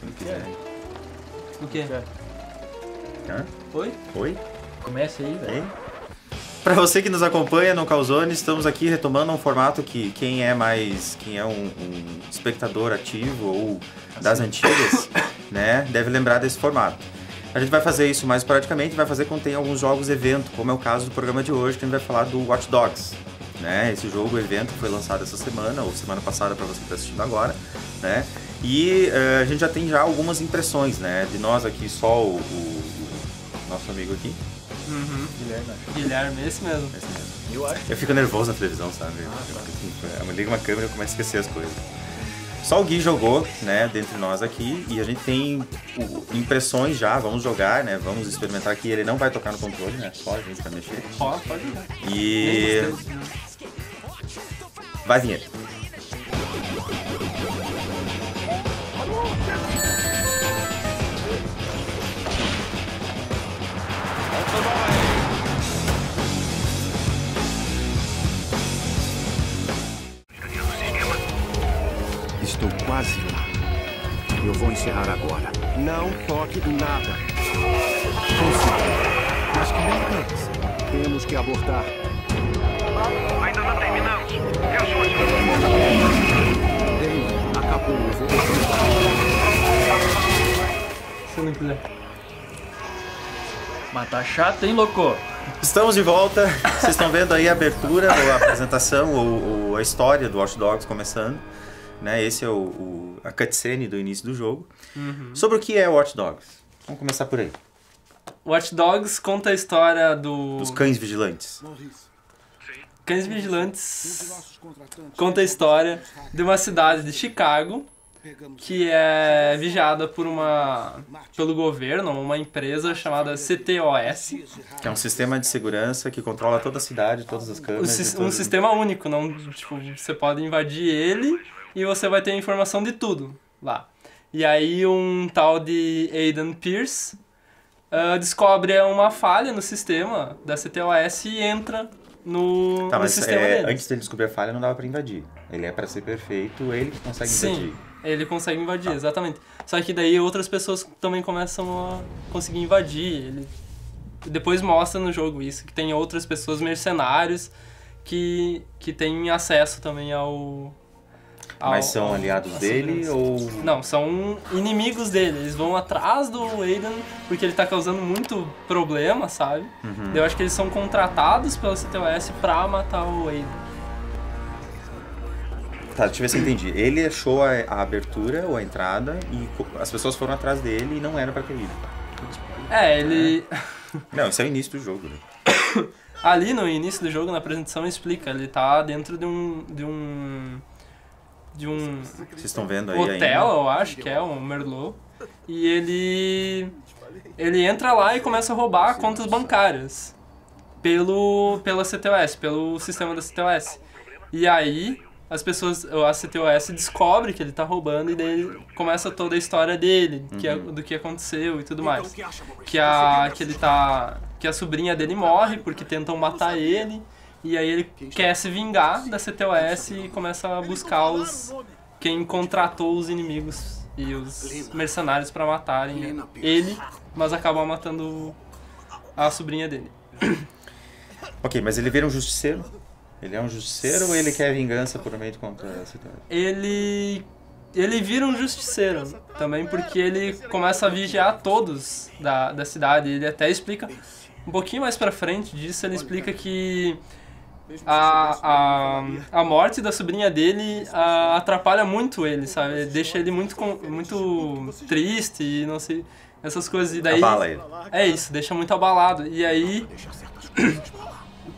Quem quiser. O quê? Hã? Oi? Oi? Começa aí, velho. Hein? Para você que nos acompanha no Calzone, estamos aqui retomando um formato que quem é um espectador ativo ou das antigas, né, deve lembrar desse formato. A gente vai fazer isso mais esporadicamente, vai fazer quando tem alguns jogos evento, como é o caso do programa de hoje, que a gente vai falar do Watch Dogs. Né? Esse jogo evento foi lançado essa semana, ou semana passada para você que está assistindo agora, né? E a gente já tem algumas impressões, né? De nós aqui, só o nosso amigo aqui. Uhum. Guilherme, Guilherme, esse mesmo. Esse mesmo. eu acho. Eu fico nervoso na televisão, sabe? Eu ligo uma câmera e começo a esquecer as coisas. Só o Gui jogou, né, dentre nós aqui, e a gente tem impressões já, vamos jogar, né, vamos experimentar aqui. Ele não vai tocar no controle, né, só a gente vai mexer. Pode jogar. E... vai vinheta. Estou quase lá. Eu vou encerrar agora. Não toque nada. Consegui. Mas que merda é essa? Temos que abortar. Ainda não terminamos. Me ajude. Bem, acabou. Se não quiser. Mas tá chato, hein, louco? Estamos de volta. Vocês estão vendo aí a abertura, ou a apresentação, ou a história do Watch Dogs começando. Né? Esse é a cutscene do início do jogo. Uhum. Sobre o que é Watch Dogs? Vamos começar por aí. Watch Dogs conta a história Dos cães vigilantes. Cães Vigilantes conta a história de uma cidade de Chicago que é vigiada pelo governo, uma empresa chamada CTOS. Que é um sistema de segurança que controla toda a cidade, todas as câmeras. Um sistema único, não, tipo, você pode invadir ele e você vai ter informação de tudo lá. E aí um tal de Aiden Pierce descobre uma falha no sistema da CTOS e entra no sistema deles. Antes dele descobrir a falha, não dava pra invadir. Ele é pra ser perfeito, ele que consegue invadir. Sim, ele consegue invadir, exatamente. Só que daí outras pessoas também começam a conseguir invadir. Ele depois mostra no jogo isso, que tem outras pessoas, mercenários, que têm acesso também Mas são aliados dele ou... Não, são inimigos dele. Eles vão atrás do Aiden porque ele tá causando muito problema, sabe? Uhum. Eu acho que eles são contratados pela CTOS pra matar o Aiden. Tá, deixa eu ver se eu entendi. Ele achou a abertura ou a entrada e as pessoas foram atrás dele e não era pra ter ido. Ele... Não, isso é o início do jogo, né? Ali no início do jogo, na apresentação, explica. Ele tá dentro de um Vocês estão vendo aí hotel, ainda? eu acho que é, um Merlot. E ele entra lá e começa a roubar contas bancárias pela CTOS, pelo sistema da CTOS. E aí a CTOS descobre que ele tá roubando e daí começa toda a história dele, do que aconteceu e tudo mais. Que a sobrinha dele morre porque tentam matar ele. E aí ele quer se vingar da CTOS e começa a buscar quem contratou os inimigos e os mercenários pra matarem ele, mas acabam matando a sobrinha dele. Ok, mas ele vira um justiceiro? Ele é um justiceiro ou ele quer vingança puramente contra a CTOS? Ele vira um justiceiro também porque ele começa a vigiar todos da cidade. Ele até explica, um pouquinho mais pra frente disso, ele explica que a morte da sobrinha dele atrapalha muito ele, sabe? Deixa ele muito triste e não sei, essas coisas. E daí, abala ele. É isso, deixa muito abalado. E aí,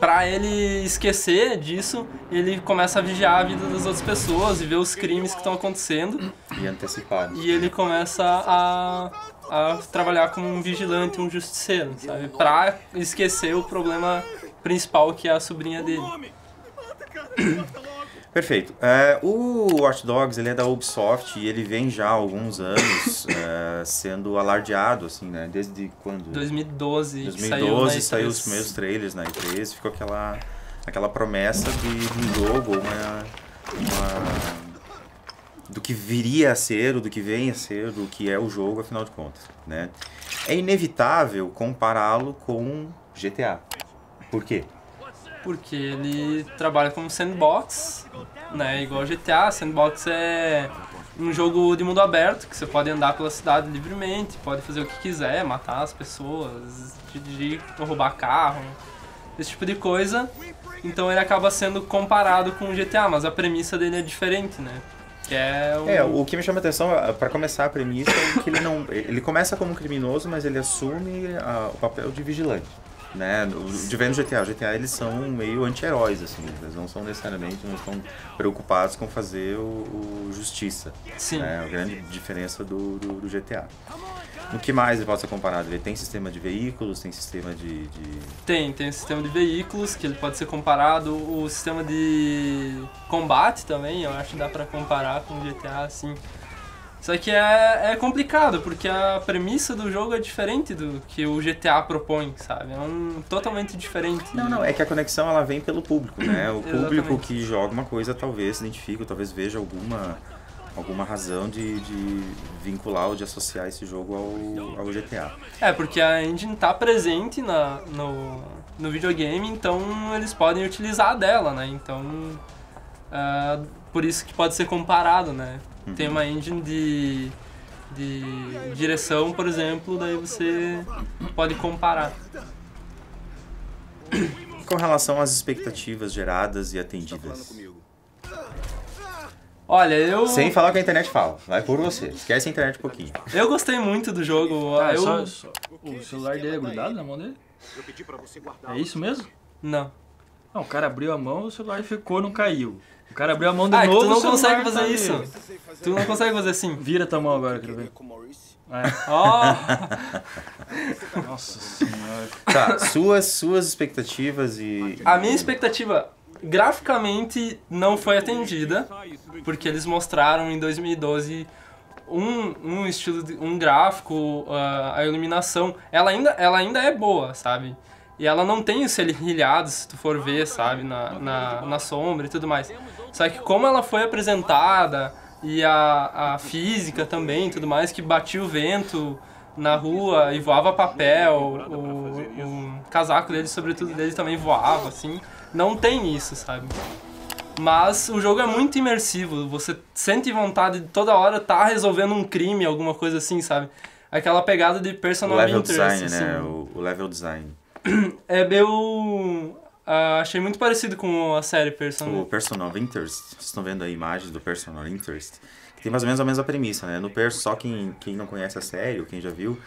pra ele esquecer disso, ele começa a vigiar a vida das outras pessoas e ver os crimes que estão acontecendo. E antecipar. E ele começa a trabalhar como um vigilante, um justiceiro, sabe? Pra esquecer o problema principal, que é a sobrinha dele. Perfeito. O Watch Dogs, ele é da Ubisoft e ele vem já há alguns anos sendo alardeado, assim, né? Desde quando? 2012. 2012 saiu os primeiros trailers na E3, ficou aquela promessa de um jogo, do que viria a ser, ou do que vem a ser, do que é o jogo, afinal de contas, né? É inevitável compará-lo com GTA. Por quê? Porque ele trabalha como sandbox, né? Igual GTA. Sandbox é um jogo de mundo aberto, que você pode andar pela cidade livremente, pode fazer o que quiser, matar as pessoas, dirigir, roubar carro, esse tipo de coisa. Então ele acaba sendo comparado com o GTA, mas a premissa dele é diferente, né? Que o que me chama a atenção, para começar a premissa, é que ele começa como um criminoso, mas ele assume o papel de vigilante. Né? De ver no GTA. O GTA, eles são meio anti-heróis, assim, eles não são necessariamente, não estão preocupados com fazer o justiça. Sim. Né? A grande diferença do GTA. O que mais ele pode ser comparado? Ele tem sistema de veículos, tem sistema de... Tem um sistema de veículos que ele pode ser comparado, o sistema de combate também, eu acho que dá pra comparar com o GTA, assim. Só que é complicado, porque a premissa do jogo é diferente do que o GTA propõe, sabe? É totalmente diferente. Não, é que a conexão ela vem pelo público, né? O público Exatamente. que joga uma coisa talvez se identifique, ou talvez veja alguma razão de vincular ou de associar esse jogo ao GTA. Porque a engine tá presente no videogame, então eles podem utilizar dela, né? Então, por isso que pode ser comparado, né? Tem uma engine de direção, por exemplo, daí você pode comparar. Com relação às expectativas geradas e atendidas. Olha, eu... Sem falar o que a internet fala, vai por você. Esquece a internet um pouquinho. Eu gostei muito do jogo. O celular dele é grudado na mão dele? É isso mesmo? Não. Não, o cara abriu a mão, o celular ficou, não caiu. O cara abriu a mão de É que novo, tu não o celular consegue fazer tá isso. ali. Tu não consegue fazer assim. Vira tua mão agora, quero ver. Ó, Nossa senhora. Tá, suas expectativas e... a minha expectativa graficamente não foi atendida, porque eles mostraram em 2012 um estilo, um gráfico, a iluminação, ela ainda é boa, sabe? E ela não tem os serrilhados, se tu for ver, sabe, na sombra e tudo mais. Só que como ela foi apresentada, e a física também, tudo mais, que batia o vento na rua e voava papel, o casaco dele, sobretudo dele, também voava, assim. Não tem isso, sabe? Mas o jogo é muito imersivo, você sente vontade de toda hora estar resolvendo um crime, alguma coisa assim, sabe? Aquela pegada de O personal level interest, design, assim. né? O level design. Eu achei muito parecido com a série Personal. O Personal Interest, vocês estão vendo aí imagens do Personal Interest, que tem mais ou menos a mesma premissa, né? No só quem não conhece a série, ou quem já viu,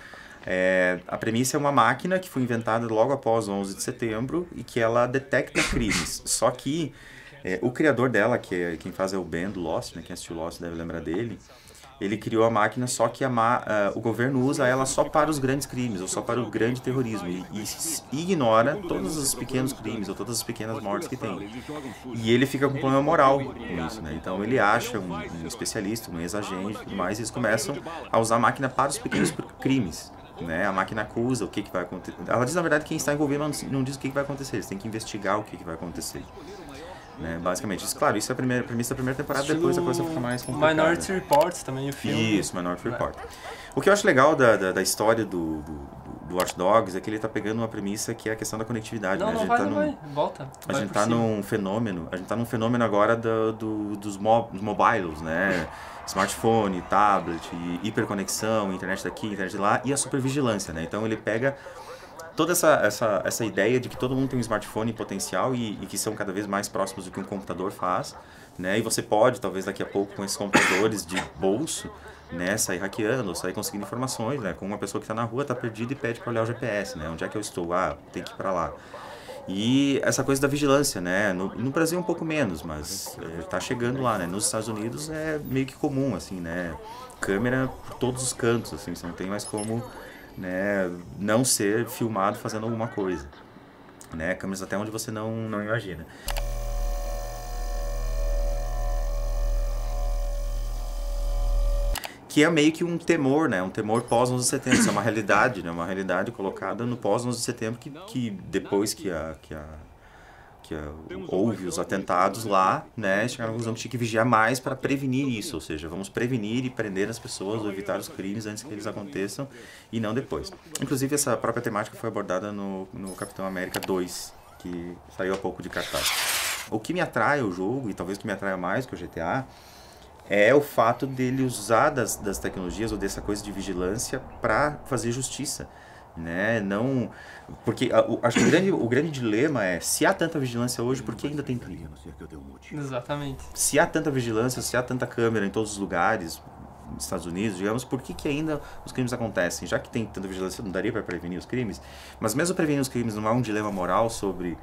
a premissa é uma máquina que foi inventada logo após o 11 de setembro e que ela detecta crimes. Só que o criador dela, que é quem faz o Ben do Lost, né? Quem assistiu Lost deve lembrar dele, ele criou a máquina, só que o governo usa ela só para os grandes crimes, ou só para o grande terrorismo, e ignora todos os pequenos crimes, ou todas as pequenas mortes que tem. E ele fica com um problema moral com isso, né? Então ele acha um especialista, um ex-agente e tudo mais, e eles começam a usar a máquina para os pequenos crimes. Né? A máquina acusa o que vai acontecer. Ela diz, na verdade, que quem está envolvido não diz o que vai acontecer, eles têm que investigar o que vai acontecer. Né? Basicamente, isso é a premissa da primeira temporada, depois a coisa fica mais complicada. Minority Report também, o filme. Isso, Minority Report. O que eu acho legal da história do Watch Dogs é que ele tá pegando uma premissa que é a questão da conectividade. Não, né? não vai, volta. A gente tá num fenômeno agora dos mobiles, né? Smartphone, tablet, hiperconexão, internet daqui, internet de lá, e a supervigilância, né? Então ele pega toda essa ideia de que todo mundo tem um smartphone potencial e que são cada vez mais próximos do que um computador faz, né? E você pode, talvez daqui a pouco, com esses computadores de bolso, né, sair hackeando, sair conseguindo informações, né? Com uma pessoa que está na rua, está perdida e pede para olhar o GPS, né? Onde é que eu estou? Ah, tem que ir para lá. E essa coisa da vigilância, né? No Brasil um pouco menos, mas tá chegando lá, né? Nos Estados Unidos é meio que comum, assim, né? Câmera por todos os cantos, assim, você não tem mais como, né, não ser filmado fazendo alguma coisa, né? Câmeras até onde você não imagina. Que é meio que um temor, né? Um temor pós-11 de setembro. Isso é uma realidade, né? Uma realidade colocada no pós-11 de setembro que depois que que houve os atentados lá, né, chegaram à conclusão que tinha que vigiar mais para prevenir isso, ou seja, vamos prevenir e prender as pessoas ou evitar os crimes antes que eles aconteçam e não depois. Inclusive, essa própria temática foi abordada no Capitão América 2, que saiu há pouco de cartaz. O que me atrai ao jogo, e talvez o que me atraia mais que o GTA, é o fato dele usar das tecnologias ou dessa coisa de vigilância para fazer justiça, né? Não, porque acho que o grande dilema é, se há tanta vigilância hoje, por que ainda tem crime? Exatamente. Se há tanta vigilância, se há tanta câmera em todos os lugares, nos Estados Unidos, digamos, por que ainda os crimes acontecem? Já que tem tanta vigilância, não daria para prevenir os crimes? Mas mesmo prevenir os crimes não há um dilema moral sobre,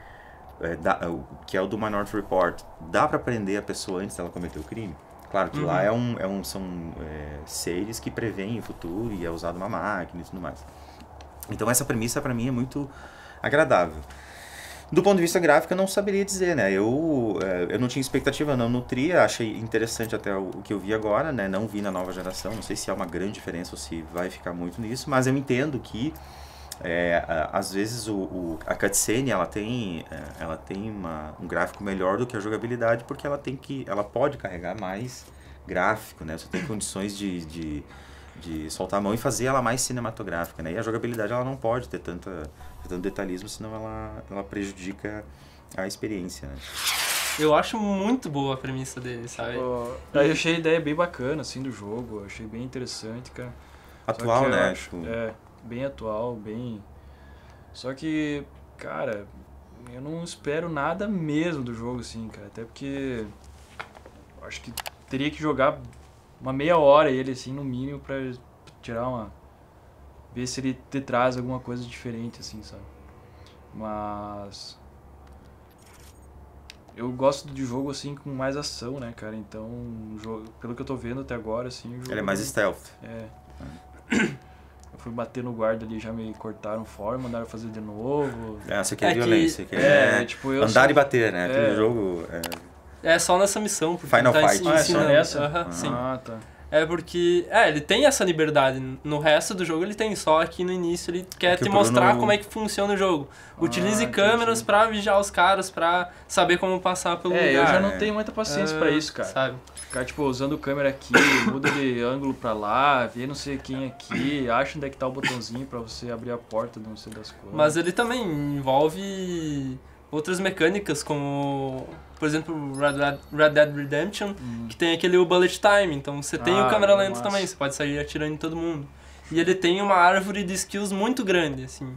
que é o do Minority Report, dá para prender a pessoa antes dela cometer o crime? Claro que lá são seres que preveem o futuro e é usado uma máquina e tudo mais. Então essa premissa para mim é muito agradável. Do ponto de vista gráfico eu não saberia dizer, né? Eu não tinha expectativa, não nutria, achei interessante até o que eu vi agora, né? Não vi na nova geração, não sei se há uma grande diferença ou se vai ficar muito nisso, mas eu entendo que às vezes a cutscene ela tem um gráfico melhor do que a jogabilidade, porque ela pode carregar mais gráfico, né? Você tem condições de soltar a mão e fazer ela mais cinematográfica, né? E a jogabilidade ela não pode ter tanto detalhismo, senão ela prejudica a experiência, né? Eu acho muito boa a premissa dele, sabe? Eu achei a ideia bem bacana, assim, do jogo, eu achei bem interessante, cara. Atual, né? Bem atual, bem... Só que, cara, eu não espero nada mesmo do jogo, assim, cara. Até porque acho que teria que jogar uma meia hora ele, assim, no mínimo, pra tirar ver se ele te traz alguma coisa diferente, assim, sabe? Mas... eu gosto de jogo, assim, com mais ação, né, cara? Então, pelo que eu tô vendo até agora, assim... o jogo Ele é mais stealth. Eu fui bater no guarda ali, já me cortaram fora, mandaram fazer de novo. Você quer violência, quer tipo, andar e bater, né? Aquele jogo... É só nessa missão. Porque Final tá Fight. É só nessa? Sim. Tá. É porque... ele tem essa liberdade. No resto do jogo ele tem. Só aqui no início ele quer te mostrar como é que funciona o jogo. Utilize câmeras pra vigiar os caras, pra saber como passar pelo lugar. Eu já não tenho muita paciência pra isso, cara. Sabe? Ficar, tipo, usando câmera aqui, muda de ângulo pra lá, vê não sei quem aqui, acha onde é que tá o botãozinho pra você abrir a porta, não sei das coisas. Mas ele também envolve outras mecânicas, como, por exemplo, Red Dead Redemption, que tem aquele bullet time, então você tem o câmera lenta também, você pode sair atirando em todo mundo. E ele tem uma árvore de skills muito grande, assim.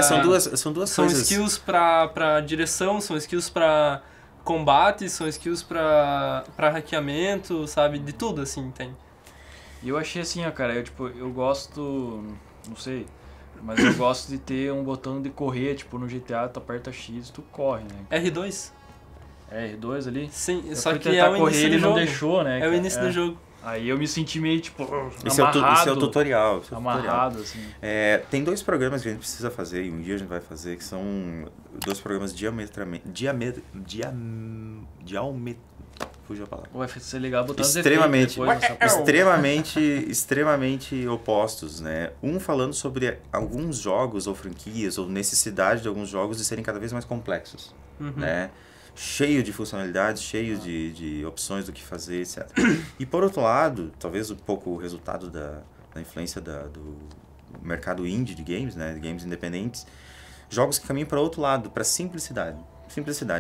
São duas São coisas. skills pra direção, são skills pra combate, são skills pra hackeamento, sabe? De tudo, assim, tem. E eu achei assim, cara, eu gosto, não sei, mas eu gosto de ter um botão de correr, tipo, no GTA tu aperta X e tu corre, né? R2? R2 ali? Sim, só que tentar é o correr, início ele do não jogo. deixou, né? É o início do jogo. Aí eu me senti meio, tipo, Esse é o tutorial. Amarrado, assim. Tem 2 programas que a gente precisa fazer, e um dia a gente vai fazer, que são 2 programas fugiu a palavra. Vai ser legal botar extremamente opostos, né? Um falando sobre alguns jogos ou franquias, ou necessidade de alguns jogos de serem cada vez mais complexos, né? Cheio de funcionalidades, cheio de opções do que fazer, etc. E por outro lado, talvez um pouco o resultado da influência do mercado indie de games, né? De games independentes, jogos que caminham para outro lado, para simplicidade.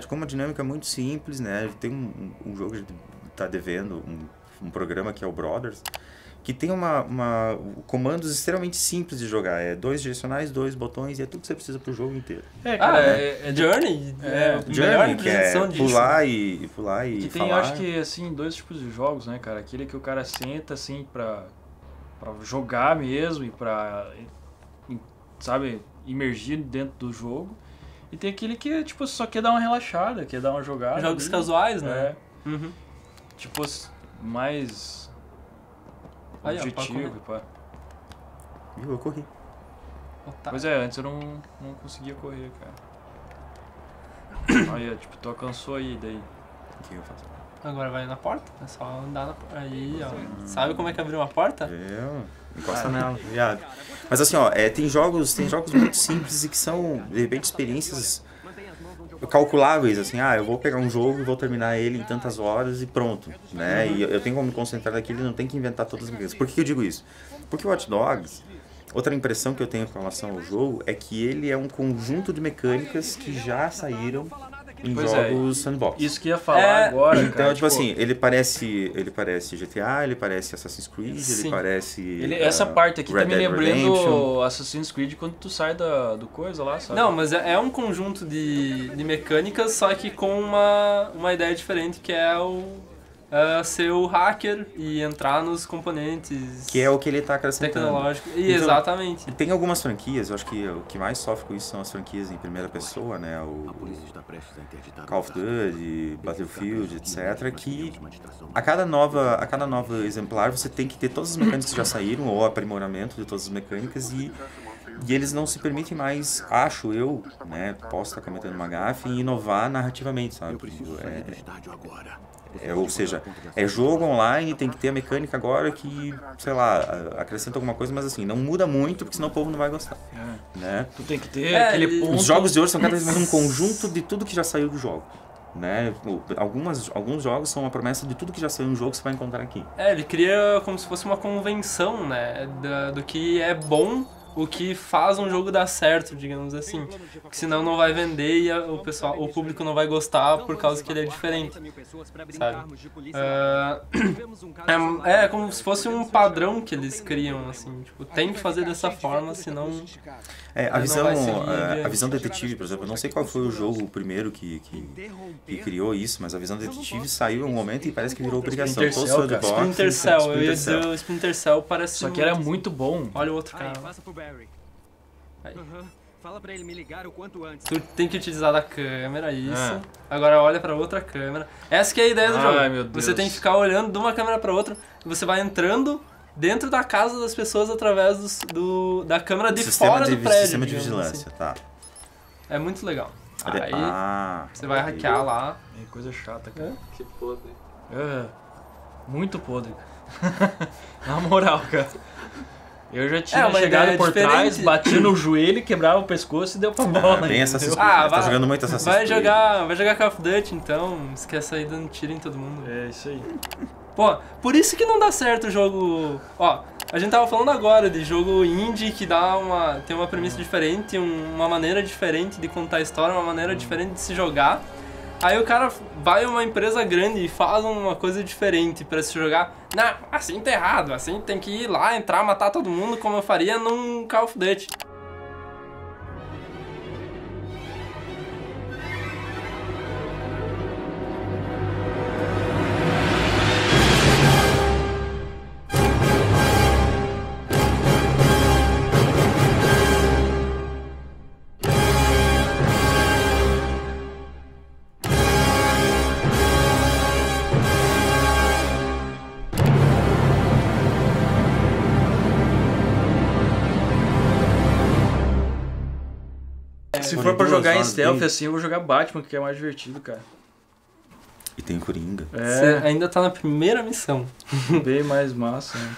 Com uma dinâmica muito simples, né? Tem um jogo que a gente está devendo, um programa que é o Brothers, que tem comandos extremamente simples de jogar. 2 direcionais, 2 botões, e é tudo que você precisa pro jogo inteiro. É Journey? Journey, que é pular e que tem, falar. acho que, assim, 2 tipos de jogos, né, cara? Aquele que o cara senta, assim, pra jogar mesmo e pra, sabe, imergir dentro do jogo. E tem aquele que, tipo, só quer dar uma relaxada, quer dar uma jogada. Jogos casuais, né? Tipo, mais objetivo, pá. Eu corri. Pois é, antes eu não conseguia correr, cara. Olha, tipo, tu alcançou aí, daí. O que eu faço? Agora vai na porta, é só andar na porta. Aí, ó. Sabe como é que abriu uma porta? Encosta nela, viado. Mas assim, ó, tem jogos muito simples e que são, de repente, experiências calculáveis, assim, eu vou pegar um jogo e vou terminar ele em tantas horas e pronto, né? E eu tenho como me concentrar naquilo e não tenho que inventar todas as mecânicas. Por que eu digo isso? Porque o Watch Dogs, outra impressão que eu tenho com relação ao jogo é que ele é um conjunto de mecânicas que já saíram em jogos sandbox. Isso que ia falar agora, então, cara. tipo assim, ele parece GTA, ele parece Assassin's Creed, Sim. ele parece... Essa parte aqui Red tá me Dead lembrando Redemption. Assassin's Creed quando tu sai do coisa lá, sabe? Não, mas é um conjunto de mecânicas, só que com uma ideia diferente, que é ser o hacker e entrar nos componentes Que é o que ele tá acrescentando. tecnológicos. Então, Exatamente. Tem algumas franquias, eu acho que o que mais sofre com isso são as franquias em primeira pessoa, né? O Call of Duty, Battlefield, etc. Que a cada nova exemplar você tem que ter todas as mecânicas que já saíram, ou aprimoramento de todas as mecânicas, e eles não se permitem mais, acho eu, né? Posso estar cometendo uma gafe, em inovar narrativamente, sabe? Ou seja, é jogo online, tem que ter a mecânica agora que, sei lá, acrescenta alguma coisa, mas assim, não muda muito, porque senão o povo não vai gostar, né? Tu tem que ter aquele ponto... Os jogos de hoje são cada vez mais um conjunto de tudo que já saiu do jogo, né? Alguns jogos são uma promessa de tudo que já saiu no jogo que você vai encontrar aqui. Ele cria como se fosse uma convenção, né, do que é bom, o que faz um jogo dar certo, digamos assim. Porque senão não vai vender e o público não vai gostar por causa que ele é diferente, sabe? É como se fosse um padrão que eles criam, assim. Tipo, tem que fazer dessa forma, senão... A visão detetive, por exemplo, eu não sei qual foi o jogo, o primeiro que criou isso, mas a visão detetive saiu em um momento e parece que virou obrigação. Splinter Cell, eu ia dizer o Splinter Cell parece... Só que era muito bom. Olha o outro cara. Passa pro Barry. Fala pra ele me ligar o quanto antes. Tu tem que utilizar da câmera, isso. Agora olha pra outra câmera. Essa que é a ideia do jogo. Meu Deus. Você tem que ficar olhando de uma câmera pra outra e você vai entrando dentro da casa das pessoas através da câmera de fora do prédio. Sistema de digamos vigilância, assim. tá. É muito legal. Aí você vai entendi. hackear lá. É coisa chata, cara. Que podre. Muito podre. Na moral, cara. Eu já É tinha uma chegado ideia por diferente. trás, bati no joelho, quebrava o pescoço e deu pra bola. Bem entendeu? Assassin's Creed. Tá jogando muito Assassin's vai Creed. vai jogar Call of Duty então, esquece aí dando tiro em todo mundo. É isso aí. Pô, por isso que não dá certo o jogo... Ó, a gente tava falando agora de jogo indie que tem uma premissa diferente, uma maneira diferente de contar a história, uma maneira diferente de se jogar. Aí o cara vai a uma empresa grande e faz uma coisa diferente pra se jogar. Não, assim tá errado, assim tem que ir lá, entrar, matar todo mundo como eu faria num Call of Duty. Se for pra jogar em stealth assim, eu vou jogar Batman, que é mais divertido, cara. E tem Coringa. Você ainda tá na primeira missão. Bem mais massa, né?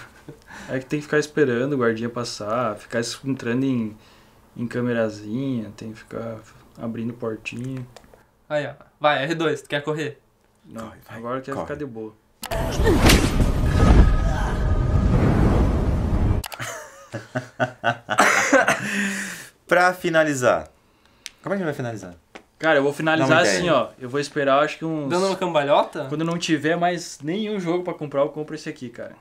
É que tem que ficar esperando o guardinha passar, ficar entrando em câmerazinha, tem que ficar abrindo portinha. Aí, ó. Vai, R2, tu quer correr? Não, Vai, agora eu quero corre. ficar de boa. Pra finalizar. Como é que a gente vai finalizar? Cara, eu vou Dá finalizar uma assim, ideia. ó. Eu vou esperar, acho que uns... Dando uma cambalhota? Quando não tiver mais nenhum jogo pra comprar, eu compro esse aqui, cara.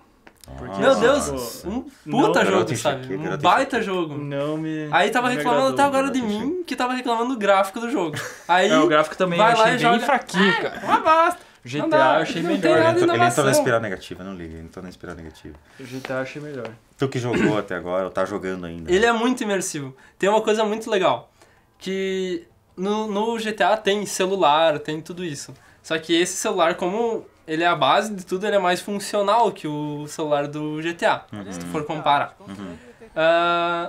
Porque, Meu assim, Deus, pô, um não, puta garoto jogo, enxaqueca, sabe? Um garoto baita jogo. Não me... Aí tava não me reclamando agradou. até agora de garoto mim, que tava reclamando do gráfico do jogo. Aí O gráfico também eu vai lá achei e bem joga... fraquinho, cara. Uma bosta. GTA Não dá, eu achei não tem melhor. nada. Ele entrou na inovação. espiral negativa, não liga, ele entrou na espiral negativa. O GTA eu achei melhor. Tu que jogou até agora, ou tá jogando ainda. Ele é muito imersivo. Tem uma coisa muito legal, que no GTA tem celular, tem tudo isso. Só que esse celular, como ele é a base de tudo, ele é mais funcional que o celular do GTA, se tu for comparar.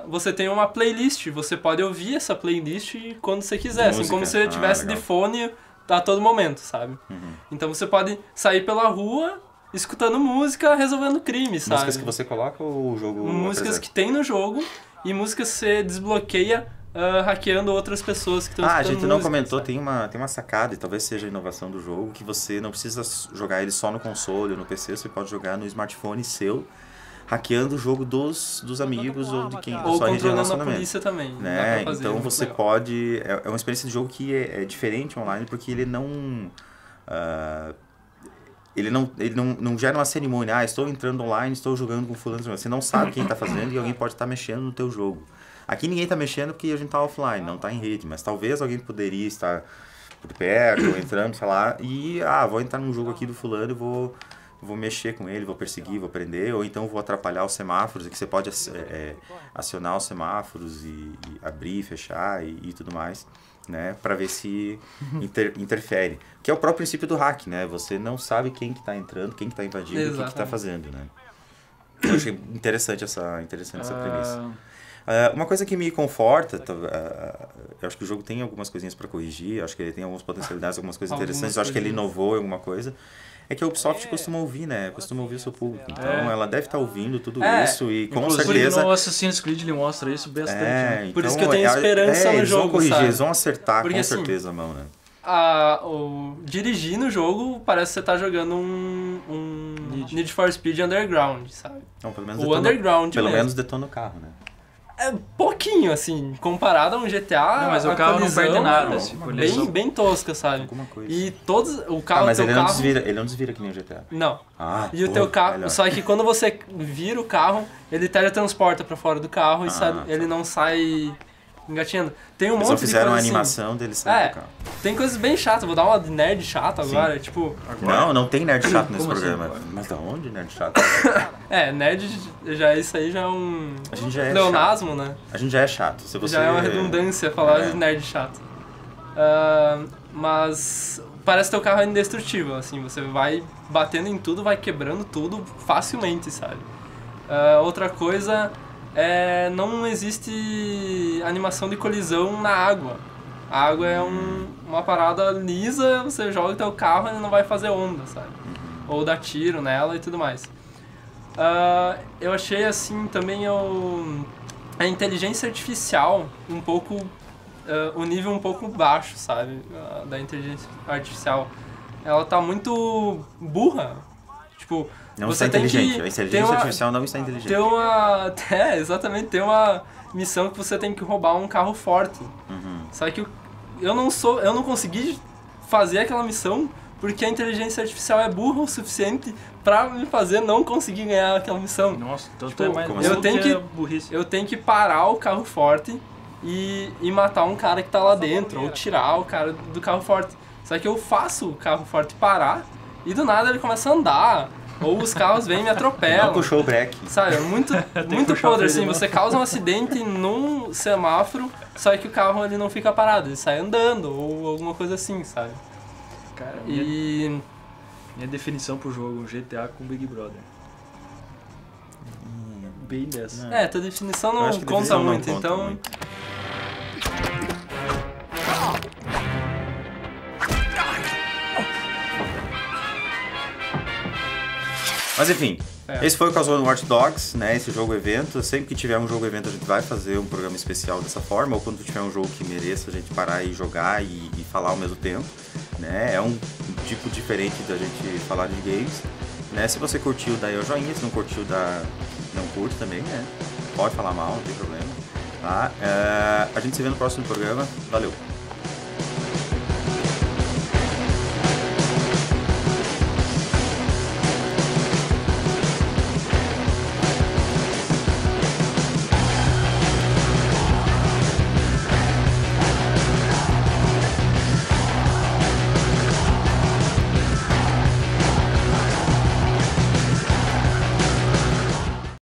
Você tem uma playlist, você pode ouvir essa playlist quando você quiser, assim Música. como se você tivesse de Legal. fone a todo momento, sabe? Então você pode sair pela rua escutando música, resolvendo crimes, sabe? Músicas que você coloca ou o jogo Músicas apresenta? que tem no jogo e músicas que você desbloqueia hackeando outras pessoas que estão A escutando gente não música, comentou, sabe? tem uma sacada, e talvez seja a inovação do jogo, que você não precisa jogar ele só no console ou no PC, você pode jogar no smartphone seu, hackeando o jogo dos amigos ou de quem da Ou sua rede de controlando a relacionamento. polícia também. Dá Né? pra fazer, Então muito você legal. pode... É uma experiência de jogo que é diferente online, porque ele não... Ele não gera uma cerimônia. Estou entrando online, estou jogando com fulano. Você não sabe quem está fazendo e alguém pode estar mexendo no teu jogo. Aqui ninguém está mexendo porque a gente está offline, não está em rede. Mas talvez alguém poderia estar por perto, entrando, sei lá, e vou entrar num jogo aqui do fulano e vou mexer com ele, vou perseguir, vou prender, ou então vou atrapalhar os semáforos, que você pode acionar os semáforos e abrir, fechar e tudo mais, né, para ver se interfere. Que é o próprio princípio do hack, né? Você não sabe quem que tá entrando, quem que tá invadindo, o que que tá fazendo, né? Eu achei interessante essa premissa. Uma coisa que me conforta, eu acho que o jogo tem algumas coisinhas para corrigir, eu acho que ele tem algumas potencialidades, algumas coisas interessantes, eu acho que ele inovou em alguma coisa. É que a Ubisoft costuma ouvir, né? Costuma ouvir o seu público. Então ela deve estar ouvindo tudo isso e com certeza... no Assassin's Creed ele mostra isso bastante. Né? Por isso que eu tenho esperança no eles jogo, vão corrigir, sabe? eles vão acertar Porque, com assim, certeza a mão, né? Dirigindo o jogo parece que você tá jogando um Need for Speed Underground, sabe? Não, pelo menos O Underground pelo mesmo. menos detona o carro, né? É pouquinho, assim, comparado a um GTA. Não, mas o carro não perde nada. Não, Tipo, bem tosca, sabe? Alguma coisa. E todos. O carro. Mas teu ele carro, não desvira que nem o GTA. Não. E o Pô, teu carro. melhor. Só que quando você vira o carro, ele teletransporta pra fora do carro e ele não sai engatinhando. Tem um Eles monte só de fizeram coisa uma assim. animação dele sair do carro. Tem coisas bem chatas. Vou dar uma de nerd chato agora. Tipo. Não tem nerd chato nesse Como assim, programa. agora? Mas da onde nerd chato? Nerd isso aí já é um. A gente já é Pleonasmo, né? A gente já é chato. Se você... Já é uma redundância falar de nerd chato. Mas parece que teu carro é indestrutível, assim, você vai batendo em tudo, vai quebrando tudo facilmente, sabe? Outra coisa não existe animação de colisão na água. A água é uma parada lisa, você joga o teu carro e ele não vai fazer onda, sabe? Ou dar tiro nela e tudo mais. Eu achei assim também a inteligência artificial um pouco o nível um pouco baixo, sabe, da inteligência artificial. Ela tá muito burra, tipo, Não você está tem inteligente. que A inteligência artificial não está inteligente. exatamente, tem uma missão que você tem que roubar um carro forte. Só que eu não consegui fazer aquela missão porque a inteligência artificial é burra o suficiente pra me fazer não conseguir ganhar aquela missão. Nossa, então Tipo, é mais como eu assim? tenho que burrice. eu tenho que parar o carro forte e matar um cara que tá lá dentro, ou tirar o cara do carro forte. Só que eu faço o carro forte parar e do nada ele começa a andar, ou os carros vêm e me atropelam. Não puxou o break. Sabe, é muito puxar o podre, freio assim, de mão. você causa um acidente num semáforo, só que o carro ele não fica parado, ele sai andando, ou alguma coisa assim, sabe? Cara, E... minha definição pro jogo, GTA com Big Brother. Bem dessa. tua definição Eu não acho que conta definição não muito, conta então... muito. Mas enfim, esse foi o Casual Watch Dogs, né? Esse jogo evento. Sempre que tiver um jogo evento a gente vai fazer um programa especial dessa forma, ou quando tiver um jogo que mereça a gente parar e jogar e falar ao mesmo tempo, né? É um tipo diferente da gente falar de games, né? Se você curtiu, daí é o joinha, se não curtiu, não curte também, né? Pode falar mal, não tem problema, tá? A gente se vê no próximo programa. Valeu!